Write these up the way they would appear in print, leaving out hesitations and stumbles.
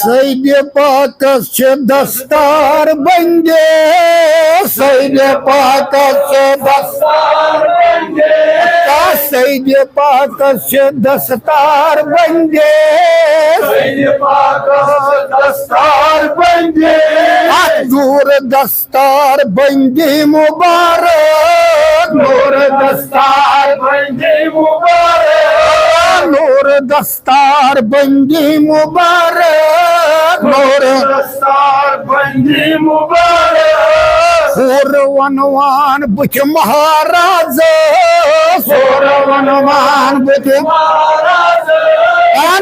सैद पाकस दस्तार बंदे सैद पाकस दस्तार बंदे सैद पाकस दस्तार बंदे सैद पाकस दस्तार बंदे नूर दस्तार बंदे मुबारक नूर दस्तार बंदे मुबारक नूर दस्तार बंदी मुबारक नूर दस्तार बंदी मुबारक सोर वनवान बुच महाराज सोर वनवान बुच महाराज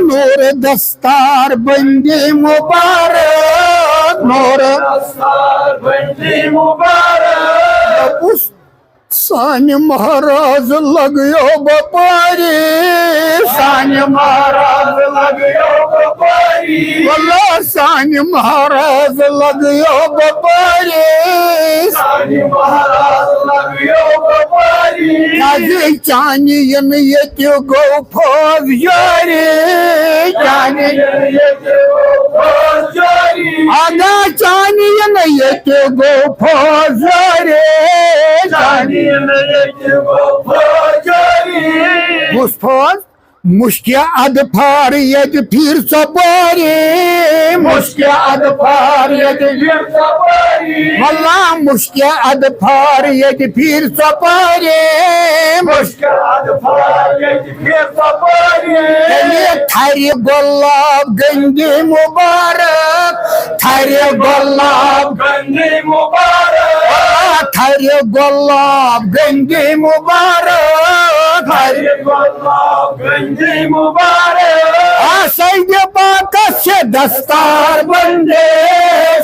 नूर दस्तार बंदी मुबारक नूर दस्तार बंदी मुबारक सान महाराज लगयो बपारी सान महाराज लगयो बपारी वल्ला सान महाराज लगयो बपारी सान महाराज लगयो बपारी आज चानियन यत्यो गो फौज जारी चानियन यत्यो गो फौज जारी आगा चानियन यत्यो गो फौज जारी मुस्फाज मुश्किया अदफार यद फिर सपारी मुश्किया अदफार यद फिर सपारी वल्ला मुश्किया अदफार यद फिर सपारी मुश्किया अदफार यद फिर सपारी थारे गुलाब गंगे मुबारक थारे गुलाब गंगे मुबारक थारे गुलाब गंगे मुबारक थारे गुलाब गंगे मुबारक सैद पाकस दस्तार बंदे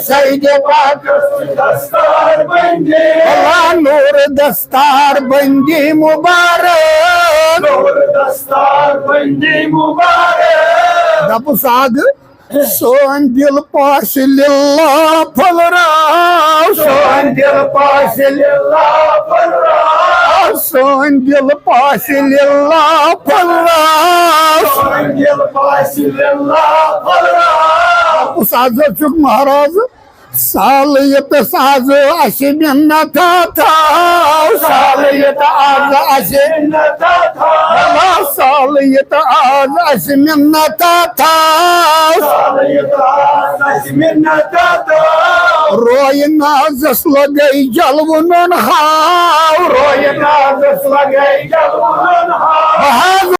सैद पाकस दस्तार बंदे नूर दस्तार बंदे मुबारक नूर दस्तार बंदे मुबारक दप साग सोन दिल पास लिल्ला फलराव सोन दिल पास लिल्ला फलराव सोन दिल पास लिल्ला फलराव सोन दिल पास लिल्ला फलराव उस आजचुक महाराज सालयत साज अशे मिन्नत थाव सालयत आज अशे मिन्नत थाव सालयत आज अशे मिन्नत थाव सालयत आज अशे मिन्नत थाव रोय नाजस लगई जलवुन हाव रोय नाजस लगई जलवुन हाव